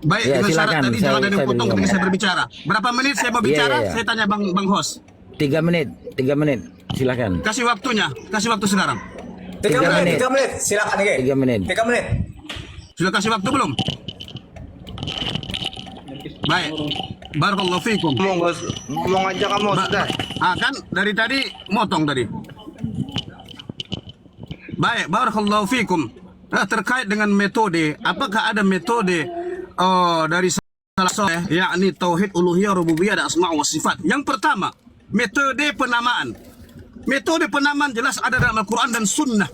Baik, Ya, dengan syarat silakan. tadi jangan ada yang potong ketika saya berbicara. Berapa menit saya mau bicara? Iya. Saya tanya Bang Host. 3 menit. 3 menit. Silakan. Kasih waktunya, kasih waktu sekarang. 3 3 menit, menit. 3 menit. Silakan Ge. 3 menit. 3 menit. Sudah kasih waktu belum? Baik. Barakallahu fikum. Ngomong aja kamu sudah. Kan dari tadi motong tadi. Baik, barakallahu fikum. Terkait dengan metode, apakah ada metode dari salah soleh, yakni tauhid uluhiyah rububiyah dan asma wa sifat? Yang pertama, metode penamaan. Metode penamaan jelas ada dalam Al-Quran dan Sunnah.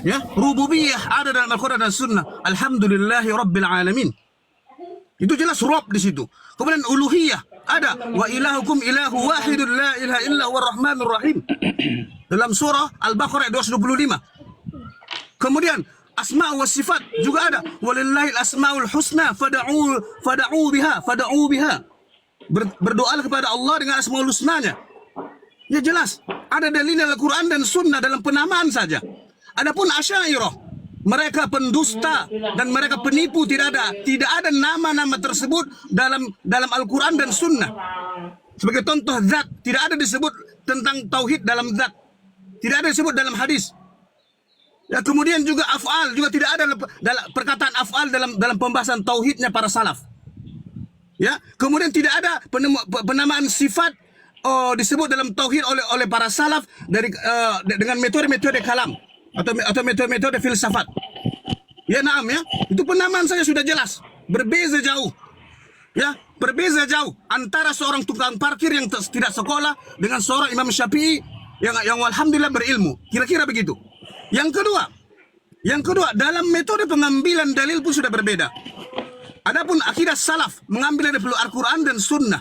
Ya, rububiyah ada dalam Al-Quran dan Sunnah. Alhamdulillahi Rabbil Alamin. Itu jelas Rabb di situ. Kemudian uluhiyah ada wa ilahukum ilahu wahidun la ilaha illa huwa rahmanur rahim. Dalam surah Al-Baqarah 225. Kemudian asma wa sifat juga ada. Walillahil asmaul husna fad'u biha. Berdoalah kepada Allah dengan asmaul husnanya. Ya jelas, ada dalil dalam Al-Quran dan Sunnah dalam penamaan saja. Adapun Asy'ariyah, mereka pendusta dan mereka penipu, tidak ada nama-nama tersebut dalam Al-Quran dan Sunnah. Sebagai contoh zat, tidak ada disebut tentang tauhid dalam zat. Tidak ada disebut dalam hadis. Ya, kemudian juga af'al juga tidak ada dalam perkataan af'al dalam pembahasan tauhidnya para salaf. Ya, kemudian tidak ada penamaan sifat disebut dalam tauhid oleh para salaf dengan metode-metode kalam atau metode-metode filsafat. Ya, naam ya. Itu penamaan saya sudah jelas. Berbeza jauh. Ya, berbeza jauh antara seorang tukang parkir yang tidak sekolah dengan seorang Imam Syafi'i yang alhamdulillah berilmu. Kira-kira begitu. Yang kedua, dalam metode pengambilan dalil pun sudah berbeda. Adapun akidah salaf mengambil dari Al-Quran dan Sunnah,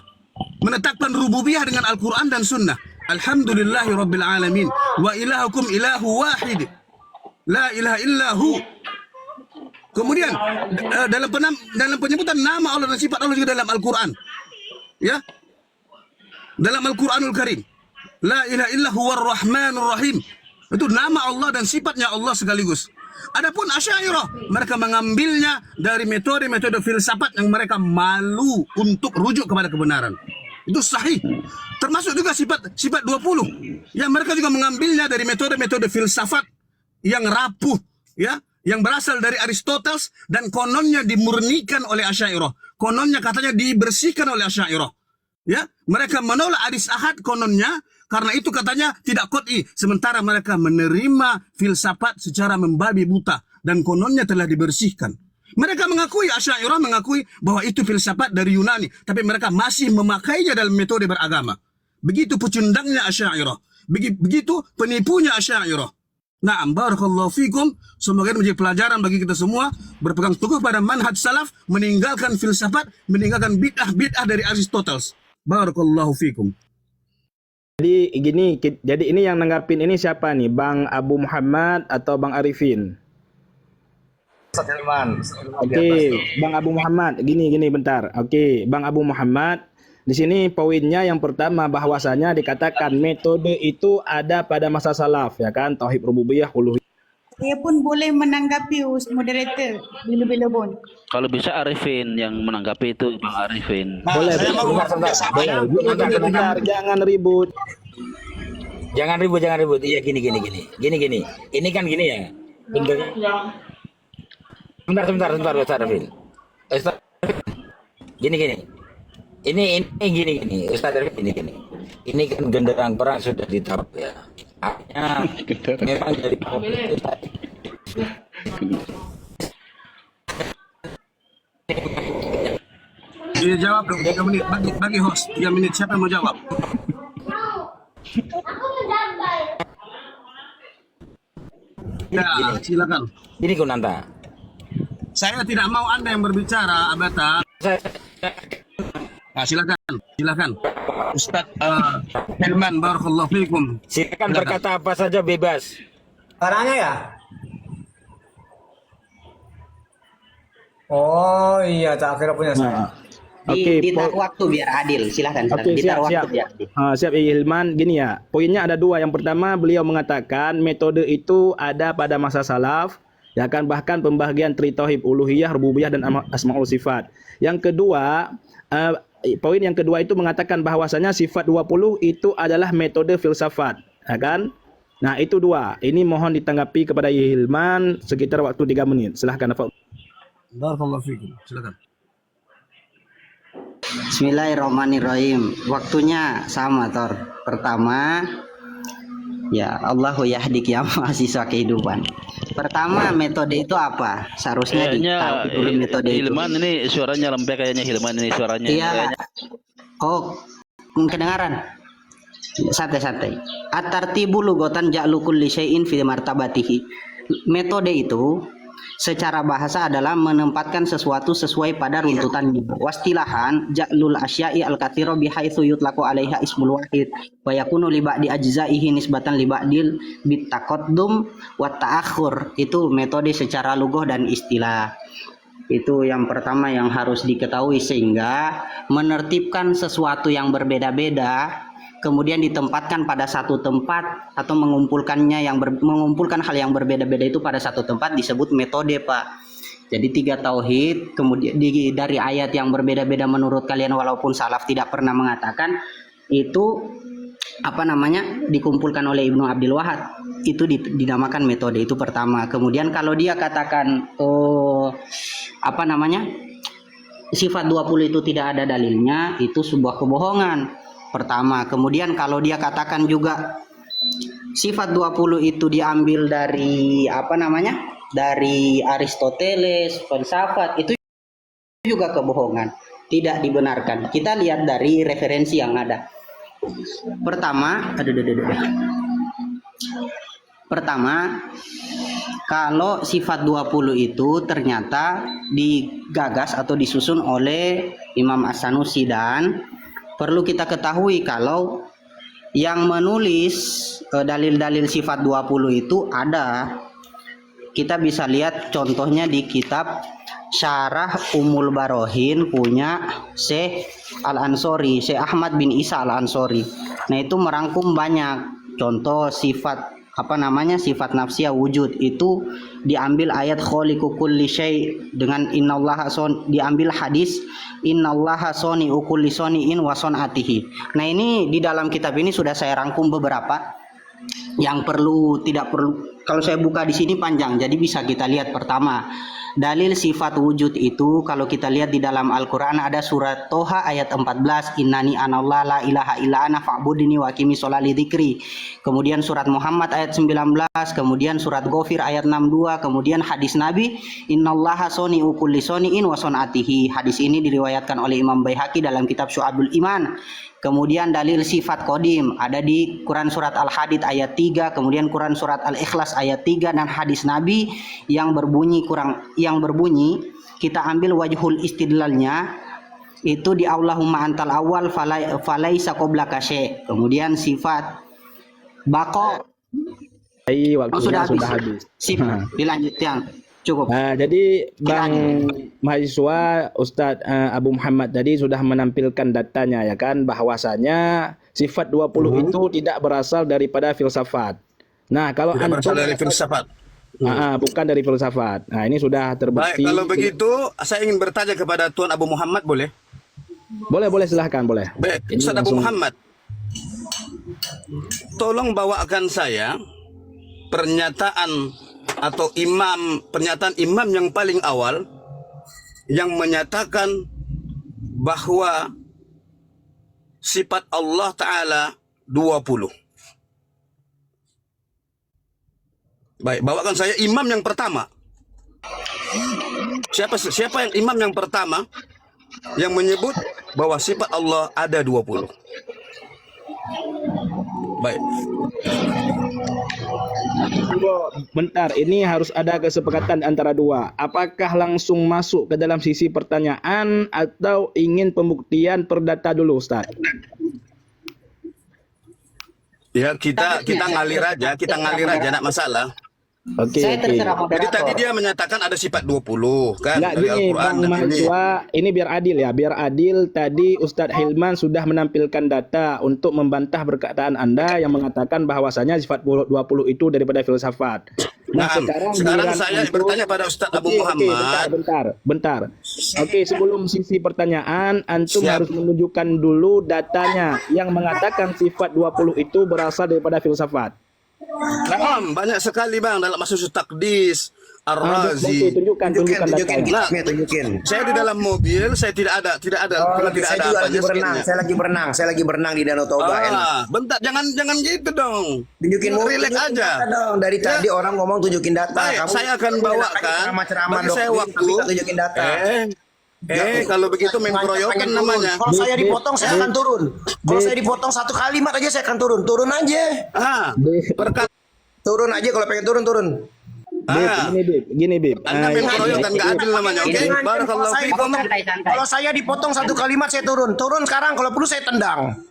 menetapkan rububiyah dengan Al-Quran dan Sunnah. Alhamdulillahi Rabbil Alamin. Wa ilahukum ilahu wahid. La ilaha illahu. Kemudian dalam penyebutan nama Allah dan sifat Allah juga dalam Al-Quran. Ya. Dalam Al-Quranul Karim. La ilaha illahu war-rahmanur rahim. Itu nama Allah dan sifatnya Allah sekaligus. Adapun Asy'ariyah, mereka mengambilnya dari metode-metode filsafat yang mereka malu untuk rujuk kepada kebenaran. Itu sahih. Termasuk juga sifat 20. Ya, mereka juga mengambilnya dari metode-metode filsafat yang rapuh, ya, yang berasal dari Aristoteles dan kononnya dimurnikan oleh Asy'ariyah. Kononnya katanya dibersihkan oleh Asy'ariyah. Ya, mereka menolak hadis ahad kononnya karena itu katanya tidak qot'i, sementara mereka menerima filsafat secara membabi buta dan kononnya telah dibersihkan. Mereka mengakui, Asy'ariyah mengakui bahwa itu filsafat dari Yunani, tapi mereka masih memakainya dalam metode beragama. Begitu pecundangnya Asy'ariyah, begitu penipunya Asy'ariyah. Na'am, barakallahu fikum. Semoga menjadi pelajaran bagi kita semua, berpegang teguh pada manhaj salaf, meninggalkan filsafat, meninggalkan bid'ah dari Aristoteles. Barakallahu fikum. Jadi ini yang nanggapin ini siapa nih? Bang Abu Muhammad atau Bang Arifin? Oke, Bang Abu Muhammad, gini bentar. Oke, Bang Abu Muhammad, di sini poinnya yang pertama bahwasanya dikatakan metode itu ada pada masa salaf, ya kan? Tauhid rububiyah, uluhiyah. Saya pun boleh menanggapi moderator bila-bila pun. Kalau bisa Arifin yang menanggapi itu, Bang Arifin. Boleh, bentar, jangan ribut. Jangan ribut. Iya, gini. Ini kan gini ya. Bentar, Ustaz Arifin. Gini. Ini gini. Ustaz Arifin gini. Ini kan genderang perang sudah ditap ya. Artinya memang dari Dia jawab dong 3 menit bagi host 3 menit, siapa yang mau jawab? Ya, silakan. Ini Kunanta. Saya tidak mau Anda yang berbicara, Abata. Nah, silakan. Ustaz Hilman, barakallahu fikum. Silakan berkata apa saja, bebas. Caranya ya? Oh iya, tak kira punya saya. Ditaruh waktu biar adil, silahkan. Oke, siap. Siap, Hilman. Gini ya, poinnya ada 2. Yang pertama, beliau mengatakan metode itu ada pada masa salaf. Ya kan, bahkan pembagian tritauhid uluhiyah, rububiyah dan asmaul sifat. Yang kedua, poin yang kedua itu mengatakan bahwasanya sifat 20 itu adalah metode filsafat, ya kan? Nah, itu dua. Ini mohon ditanggapi kepada Hilman sekitar waktu 3 menit. Silahkan. Barakallahu fikum. Silakan. Bismillahirrahmanirrahim. Waktunya sama, Tor. Pertama, ya Allahu yahdik ya mahasiswa kehidupan. Pertama, metode itu apa? Seharusnya Kayaknya ditahu dulu metode itu. Hilman ini suaranya lembek kayaknya, Hilman ini suaranya. Iya. Kayaknya. Oh, kedengaran. Santai-santai. At-tartibu lugotan ja'lu kulli syai'in fi martabatihi. Metode itu secara bahasa adalah menempatkan sesuatu sesuai pada runtutannya. Wastilahan ja'lul asya'i al-katsira bihaitsu yutlaqu 'alaiha ismul wahid wa yakunu li ba'di ajza'ihi nisbatan li ba'dil bitaqaddum wa ta'akhur. Itu metode secara lugah dan istilah. Itu yang pertama yang harus diketahui, sehingga menertibkan sesuatu yang berbeda-beda kemudian ditempatkan pada satu tempat atau mengumpulkan hal yang berbeda-beda itu pada satu tempat disebut metode, Pak. Jadi 3 tauhid kemudian dari ayat yang berbeda-beda menurut kalian walaupun salaf tidak pernah mengatakan itu dikumpulkan oleh Ibnu Abdul Wahad, itu dinamakan metode. Itu pertama. Kemudian kalau dia katakan sifat 20 itu tidak ada dalilnya, itu sebuah kebohongan. Pertama. Kemudian kalau dia katakan juga sifat 20 itu diambil dari dari Aristoteles, filsafat, itu juga kebohongan, tidak dibenarkan. Kita lihat dari referensi yang ada. Pertama, kalau sifat 20 itu ternyata digagas atau disusun oleh Imam As-Sanusi, dan perlu kita ketahui kalau yang menulis dalil-dalil sifat 20 itu ada. Kita bisa lihat contohnya di kitab Syarah Ummul Barohin punya Syekh Al-Ansori, Syekh Ahmad bin Isa Al-Ansori. Nah, itu merangkum banyak contoh sifat sifat nafsiyah wujud. Itu diambil ayat khaliqu kulli syai' dengan innallaha diambil hadis innallaha soni'u kulli soni'in wa son'atihi. Nah, ini di dalam kitab ini sudah saya rangkum beberapa yang tidak perlu kalau saya buka di sini panjang, jadi bisa kita lihat. Pertama, dalil sifat wujud itu kalau kita lihat di dalam Al-Qur'an ada surat Toha ayat 14, innani anallah la ilaha illa ana fa'budini wa aqimi sholali dzikri. Kemudian surat Muhammad ayat 19, kemudian surat Ghafir ayat 62, kemudian hadis Nabi innallaha soni'u kulli soni'in wa son'atihi. Hadis ini diriwayatkan oleh Imam Baihaqi dalam kitab Syu'abul Iman. Kemudian dalil sifat qadim ada di Quran surat Al-Hadid ayat 3, kemudian Quran surat Al-Ikhlas ayat 3, dan hadis Nabi yang berbunyi kita ambil wajhul istidlalnya itu di Allahumma antal awal falaisa qablaka syai'. Kemudian sifat baqa Waktunya sudah habis. Sip, dilanjutkan. Cukup. Jadi Bang mahasiswa Ustadz Abu Muhammad tadi sudah menampilkan datanya, ya kan, bahwasanya sifat 20 itu tidak berasal daripada filsafat. Nah, kalau Tidak berasal dari filsafat. Bukan dari filsafat. Nah, ini sudah terbukti. Baik, kalau begitu saya ingin bertanya kepada Tuan Abu Muhammad, boleh? Boleh, silahkan, boleh. Baik, Ini Ustaz Abu langsung. Muhammad, tolong bawakan saya pernyataan imam yang paling awal yang menyatakan bahwa sifat Allah Ta'ala 20. Baik, bawakan saya imam yang pertama. Siapa yang imam yang pertama yang menyebut bahwa sifat Allah ada 20? Baik. Bentar, ini harus ada kesepakatan antara dua. Apakah langsung masuk ke dalam sisi pertanyaan atau ingin pembuktian perdata dulu, Ustaz? Ya, kita ngalir aja, enggak masalah. Oke, Saya oke. terserah Jadi tadi moderator. dia menyatakan ada sifat 20 kan Enggak dari gini Al-Quran Bang dan ini. mahasiswa, ini biar adil ya, biar adil. Tadi Ustadz Hilman sudah menampilkan data untuk membantah perkataan Anda yang mengatakan bahwasanya sifat 20 itu daripada filsafat. Nah, Sekarang giliran saya antum- bertanya pada Ustadz Abu Oke, Muhammad. bentar. Oke, sebelum sisi pertanyaan, antum Siap. harus menunjukkan dulu datanya yang mengatakan sifat 20 itu berasal daripada filsafat. Naam, banyak sekali Bang dalam Masusus Taqdis, Ar-Razi. Oke, tunjukkan datanya. Tunjukin. Saya di dalam mobil, saya tidak ada pernah tidak saya ada juga apa lagi berenang. skinnya. Saya lagi berenang di Danau Toba. Enak. Bentar, jangan gitu dong. Tunjukin mau Relax tunjukin aja. data dong. Dari tadi orang ngomong tunjukin data. Baik, saya akan bawakan ceramah bagi saya waktu. tapi nggak tunjukin data. Kalau begitu mengkeroyokan namanya. Kalau saya dipotong saya akan turun. Kalau saya dipotong satu kalimat aja saya akan turun. Turun aja. Turun aja kalau pengen turun. Gini, Bib. Anda mengkeroyokan nggak adil namanya, oke? Barakallahu fiikum. Santai-santai. Kalau saya dipotong satu kalimat saya turun. Turun sekarang kalau perlu saya tendang.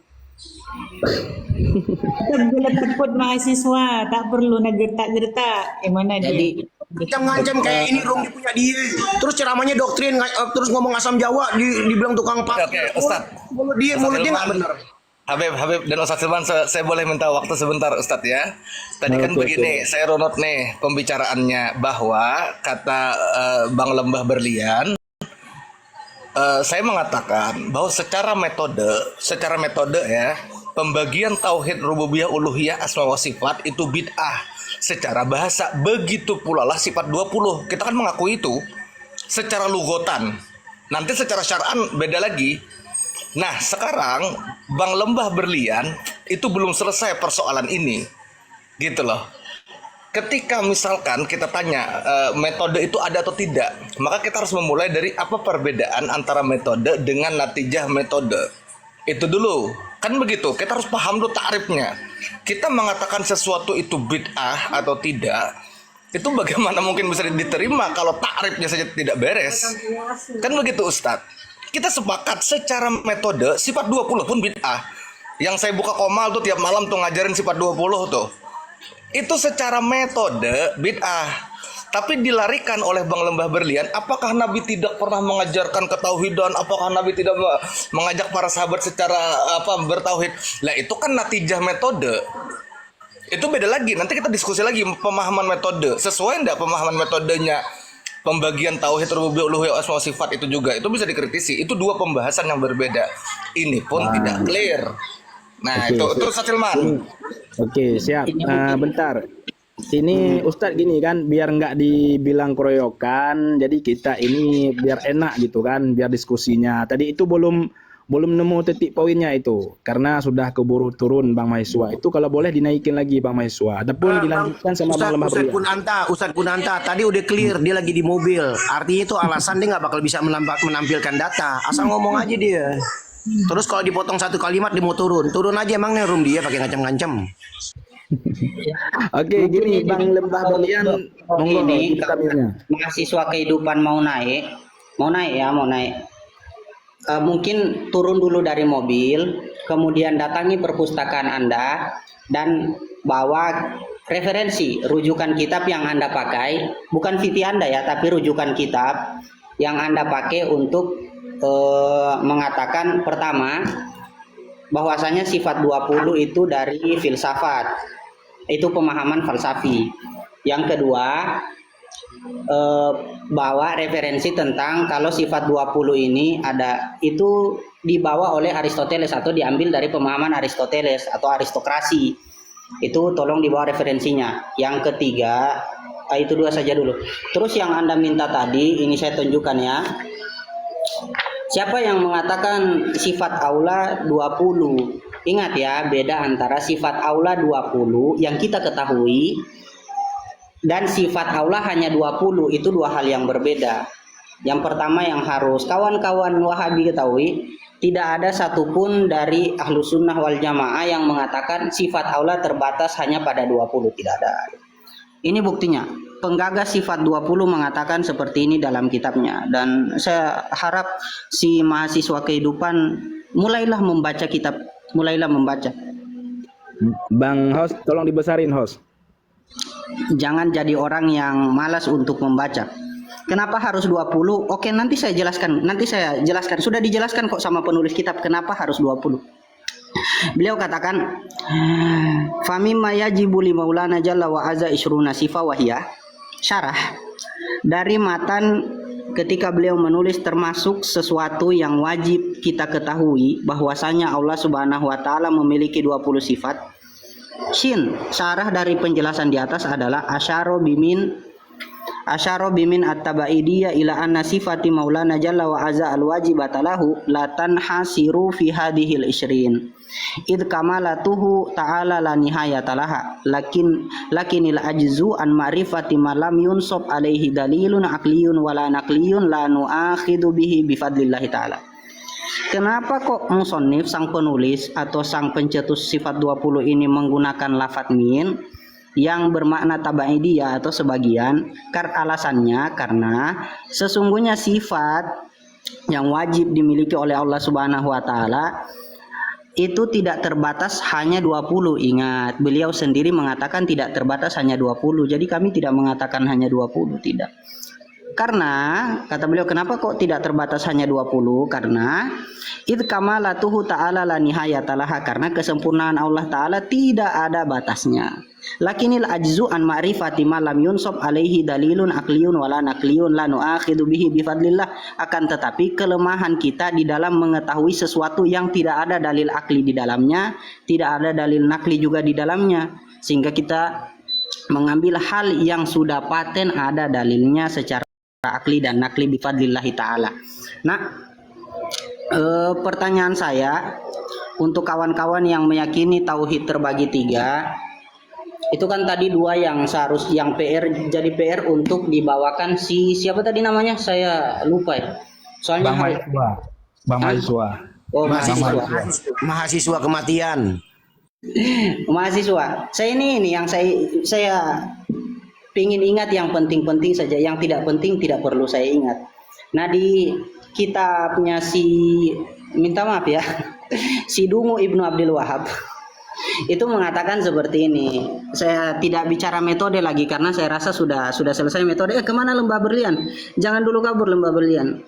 Bila takut mahasiswa, tak perlu nak gertak-gertak. Mana dia? Jadi Ngancam kayak ini room dia punya dia. Terus ceramahnya doktrin, terus ngomong asam Jawa, dibilang tukang pak. Oke, Ustaz. Mulut dia nggak benar. Habib dan Ustadz Silman, saya boleh minta waktu sebentar Ustadz ya. Tadi kan begini, saya runut nih pembicaraannya bahwa kata Bang Lembah Berlian, saya mengatakan bahwa secara metode ya, pembagian tauhid rububiyah uluhiyah asma wa sifat itu bid'ah secara bahasa. Begitu pula lah sifat 20. Kita kan mengakui itu secara lugotan. Nanti secara syar'an beda lagi. Nah, sekarang Bang Lembah Berlian itu belum selesai persoalan ini. Gitu loh. Ketika misalkan kita tanya metode itu ada atau tidak, maka kita harus memulai dari apa perbedaan antara metode dengan natijah metode. Itu dulu. Kan begitu, kita harus paham dulu ta'rifnya. Kita mengatakan sesuatu itu bid'ah atau tidak, itu bagaimana mungkin bisa diterima kalau ta'rifnya saja tidak beres. Kan begitu Ustadz. Kita sepakat secara metode sifat 20 pun bid'ah. Yang saya buka komal tuh tiap malam tuh ngajarin sifat 20 tuh. Itu secara metode bid'ah. Tapi dilarikan oleh Bang Lembah Berlian, apakah Nabi tidak pernah mengajarkan ketauhidan? Apakah Nabi tidak mengajak para sahabat secara bertauhid? Lah itu kan natijah metode. Itu beda lagi. Nanti kita diskusi lagi pemahaman metode. Sesuai enggak pemahaman metodenya? Pembagian tauhid rububiyah uluhiyah asma wa sifat itu juga itu bisa dikritisi. Itu dua pembahasan yang berbeda. Ini pun tidak clear. Nah, Oke, itu Ustaz Hilman. Oke, siap. Bentar. Ini Ustadz gini kan, biar nggak dibilang keroyokan, jadi kita ini biar enak gitu kan, biar diskusinya. Tadi itu belum nemu titik poinnya itu, karena sudah keburu turun Bang Mahasiswa. Itu kalau boleh dinaikin lagi Bang Mahasiswa, ataupun dilanjutkan sama Bang Lembah Berlian. Ustadz Kunanta tadi udah clear, dia lagi di mobil. Artinya itu alasan dia nggak bakal bisa menampilkan data. Asal ngomong aja dia. Terus kalau dipotong satu kalimat dia mau turun aja emangnya room dia pakai ngancam-ngancam. Oke, gini Bang Lembah Berlian, monggo ini dikaminya. mahasiswa kehidupan mau naik. Mungkin turun dulu dari mobil, kemudian datangi perpustakaan Anda dan bawa referensi rujukan kitab yang Anda pakai, bukan VT Anda ya, tapi rujukan kitab yang Anda pakai untuk mengatakan pertama bahwasanya sifat 20 itu dari filsafat. Itu pemahaman falsafi. Yang kedua, bawa referensi tentang kalau sifat 20 ini itu dibawa oleh Aristoteles atau diambil dari pemahaman Aristoteles atau aristokrasi. Itu tolong dibawa referensinya. Yang ketiga, itu dua saja dulu. Terus yang Anda minta tadi, ini saya tunjukkan ya. Siapa yang mengatakan sifat aula 20? Ingat ya, beda antara sifat aula 20 yang kita ketahui dan sifat aula hanya 20, itu dua hal yang berbeda. Yang pertama yang harus kawan-kawan Wahabi ketahui, tidak ada satupun dari ahlu sunnah wal jamaah yang mengatakan sifat aula terbatas hanya pada 20, tidak ada. Ini buktinya, penggagas sifat 20 mengatakan seperti ini dalam kitabnya. Dan saya harap si mahasiswa kehidupan mulailah membaca kitab, mulailah membaca. Bang host, tolong dibesarin host. jangan jadi orang yang malas untuk membaca. Kenapa harus 20? Oke, nanti saya jelaskan. Sudah dijelaskan kok sama penulis kitab kenapa harus 20. Beliau katakan, "Famimma yajibu li Maulana Jalla wa Azza isruna sifa wahiyah." Syarah dari matan ketika beliau menulis termasuk sesuatu yang wajib kita ketahui bahwasanya Allah Subhanahu wa taala memiliki 20 sifat. Shin, syarah dari penjelasan di atas adalah asyaro bimin at-tabaidiyya ila anna sifati Maulana Jalla wa Azza al-wajibata lahu la tanhasiru fi hadhil isrin. Id kamalatuhu ta'ala la nihayata laha lakinil ajzu an ma'rifati ma lam yunsab alaihi dalilun aqliyun wala naqliyun la nu'akhidu bihi bifadlillahi ta'ala. Kenapa kok musannif sang penulis atau sang pencetus sifat 20 ini menggunakan lafadz min yang bermakna tabaidiyah atau sebagian? Alasannya karena sesungguhnya sifat yang wajib dimiliki oleh Allah Subhanahu wa taala itu tidak terbatas hanya 20. Ingat, beliau sendiri mengatakan tidak terbatas hanya 20. Jadi kami tidak mengatakan hanya 20, tidak. Karena kata beliau, kenapa kok tidak terbatas hanya 20? Karena id kamalatuhu ta'ala la nihayatalaha, karena kesempurnaan Allah taala tidak ada batasnya. Lakinil ajzu an ma'rifati ma lam yunsab alaihi dalilun aqliyun wala naqliyun la nu'akhidu bihi bifadlillah. Akan tetapi kelemahan kita di dalam mengetahui sesuatu yang tidak ada dalil akli di dalamnya, tidak ada dalil nakli juga di dalamnya, sehingga kita mengambil hal yang sudah paten ada dalilnya secara akli dan nakli bifadlillahi ta'ala. Nah, pertanyaan saya untuk kawan-kawan yang meyakini tauhid terbagi 3, itu kan tadi 2 yang jadi PR untuk dibawakan siapa tadi namanya? Saya lupa ya. Soalnya Bang Mahasiswa. Oh, Mahasiswa kematian. Mahasiswa. Saya ini yang saya pingin ingat yang penting-penting saja, yang tidak penting tidak perlu saya ingat. Nah, di kitabnya minta maaf ya, si Dungu Ibnu Abdul Wahab itu mengatakan seperti ini. Saya tidak bicara metode lagi karena saya rasa sudah selesai metode. Kemana lembah berlian? Jangan dulu kabur lembah berlian.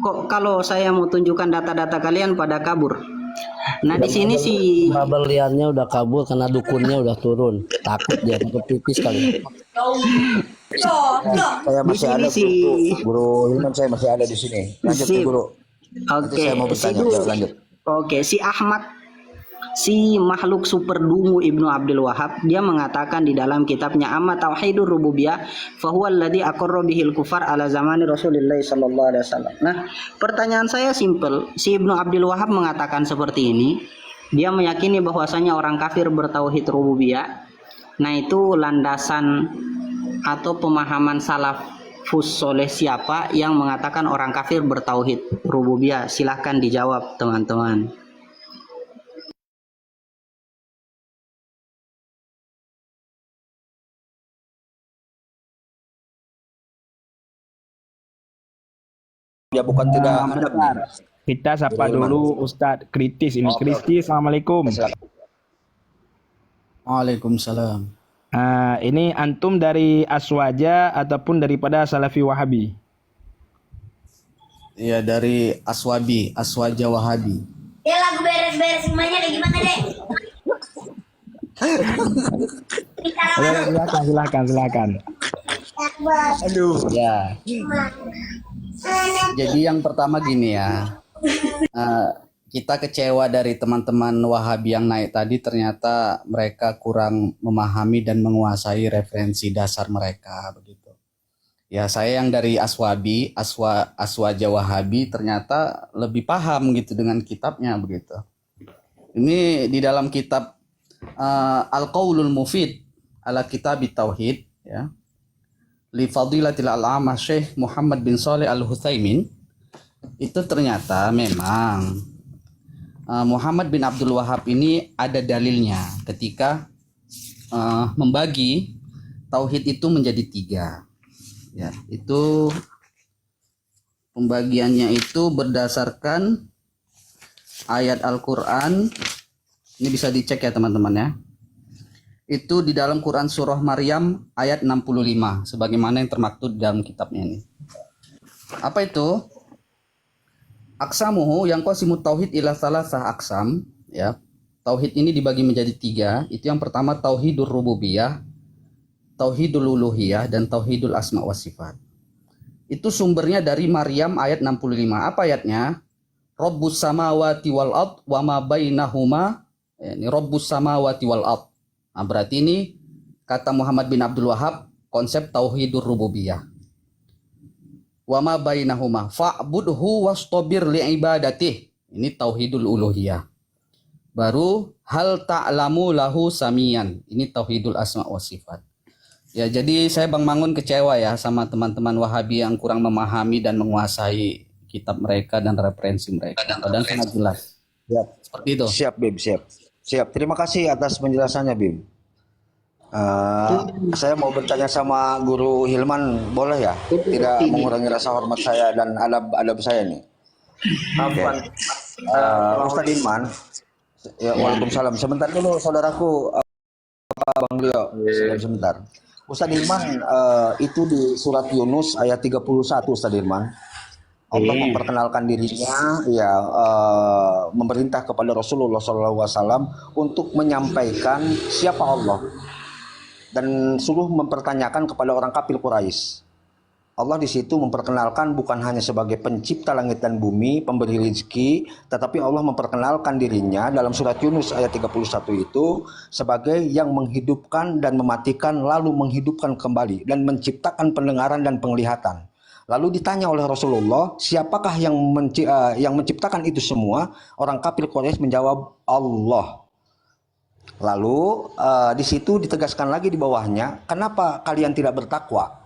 Kok kalau saya mau tunjukkan data-data kalian pada kabur? Nah, di sini berliannya udah kabur karena dukunnya udah turun. Takut dia kepipis kali. Saya masih ada Guru Hilman, saya masih ada di sini. Lanjut Guru. Oke, saya mau bertanya, lanjut. Oke, si Ahmad, si makhluk super dungu Ibnu Abdul Wahab, dia mengatakan di dalam kitabnya Amma Tauhidur Rububiyah, fahuwa alladhi aqarra bihil kufar ala zamani Rasulillah sallallahu alaihi wasallam. Nah, pertanyaan saya simpel. Si Ibnu Abdul Wahab mengatakan seperti ini. Dia meyakini bahwasanya orang kafir bertauhid rububiyah. Nah, itu landasan atau pemahaman salafus soleh siapa yang mengatakan orang kafir bertauhid rububiyah? Silahkan dijawab, teman-teman. Ya bukan tidak ada. Kita sapa dulu Ustadz Kritis ini. Kritis, assalamualaikum. Waalaikumsalam. Ini antum dari Aswaja ataupun daripada Salafi Wahabi? Ya dari Aswaja Wahabi. Ya lagu beres-beres semuanya ada gimana deh? Silakan. Aduh. Ya. Jadi yang pertama gini ya, kita kecewa dari teman-teman Wahabi yang naik tadi, ternyata mereka kurang memahami dan menguasai referensi dasar mereka begitu. Ya saya yang dari Aswaja Wahabi ternyata lebih paham gitu dengan kitabnya begitu. Ini di dalam kitab Al-Qaulul Mufid ala Kitabit Tauhid ya. Li Fadilatil Al'amah Syekh Muhammad bin Shalih Al-Utsaimin, itu ternyata memang Muhammad bin Abdul Wahab ini ada dalilnya ketika membagi tauhid itu menjadi 3 ya. Itu pembagiannya itu berdasarkan ayat Al-Quran. Ini bisa dicek ya teman-teman ya. Itu di dalam Quran surah Maryam ayat 65 sebagaimana yang termaktub di dalam kitabnya ini. Apa itu? Aksamuhu yang qasimut tauhid ila salasah aksam, ya. Tauhid ini dibagi menjadi 3. Itu yang pertama tauhidur rububiyah, tauhidul uluhiyah, dan tauhidul asma wa sifat. Itu sumbernya dari Maryam ayat 65. Apa ayatnya? Rabbus samawati wal ard wa ma bainahuma. Ini Rabbus samawati wal ard. Nah, berarti ini kata Muhammad bin Abdul Wahab konsep tauhidur rububiyah. Wa ma bainahuma fa'budhu wastabir li'ibadatih. Ini tauhidul uluhiyah. Baru hal ta'lamu lahu samiyan. Ini tauhidul asma wa sifat. Ya, jadi saya Bang Mangun kecewa ya sama teman-teman Wahabi yang kurang memahami dan menguasai kitab mereka dan referensi mereka. Padahal sangat jelas. Siap. Seperti itu. Siap, Bim, siap. Siap. Terima kasih atas penjelasannya, Bim. Saya mau bertanya sama Guru Hilman, boleh ya? Tidak mengurangi rasa hormat saya dan adab saya nih. Oke. Ustadz Hilman, ya, waalaikumsalam. Sebentar dulu, saudaraku, Bang Leo, sebentar. Ustadz Hilman, itu di surat Yunus ayat 31, Ustadz Hilman. Allah memperkenalkan dirinya, ya, memerintah kepada Rasulullah SAW untuk menyampaikan siapa Allah dan suruh mempertanyakan kepada orang kafir Quraisy. Allah di situ memperkenalkan bukan hanya sebagai pencipta langit dan bumi, pemberi rezeki, tetapi Allah memperkenalkan dirinya dalam surat Yunus ayat 31 itu sebagai yang menghidupkan dan mematikan lalu menghidupkan kembali dan menciptakan pendengaran dan penglihatan. Lalu ditanya oleh Rasulullah, siapakah yang menciptakan itu semua? Orang kafir Quraisy menjawab Allah. Lalu di situ ditegaskan lagi di bawahnya, kenapa kalian tidak bertakwa?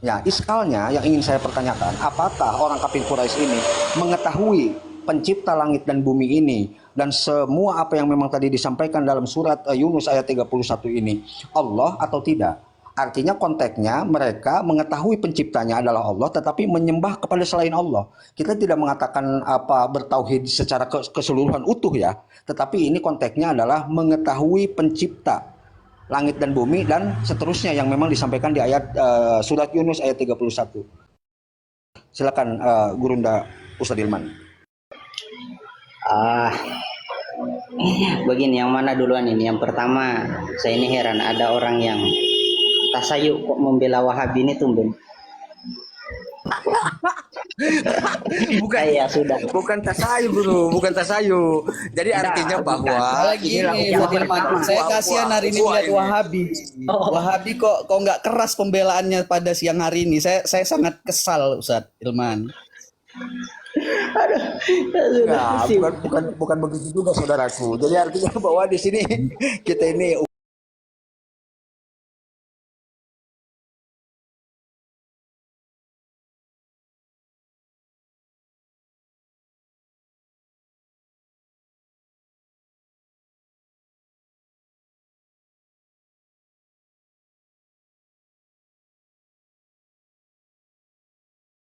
Ya, iskalnya yang ingin saya pertanyakan, apakah orang kafir Quraisy ini mengetahui pencipta langit dan bumi ini dan semua apa yang memang tadi disampaikan dalam surat Yunus ayat 31 ini Allah atau tidak? Artinya konteksnya mereka mengetahui penciptanya adalah Allah tetapi menyembah kepada selain Allah. Kita tidak mengatakan apa bertauhid secara keseluruhan utuh ya, tetapi ini konteksnya adalah mengetahui pencipta langit dan bumi dan seterusnya yang memang disampaikan di ayat surat Yunus ayat 31. Silakan Gurunda Ustadz Hilman. Begini, yang mana duluan ini? Yang pertama, saya ini heran ada orang yang tasayuk kok membela Wahabi ini tumben. Bukan, ya sudah. Bukan tasayu Guru, bukan tasayu. Jadi artinya bahwa Saya kasihan hari ini lihat Wahabi. Wahabi kok nggak keras pembelaannya pada siang hari ini. Saya sangat kesal Ustadz Hilman. bukan begitu juga saudaraku. Jadi artinya bahwa di sini kita ini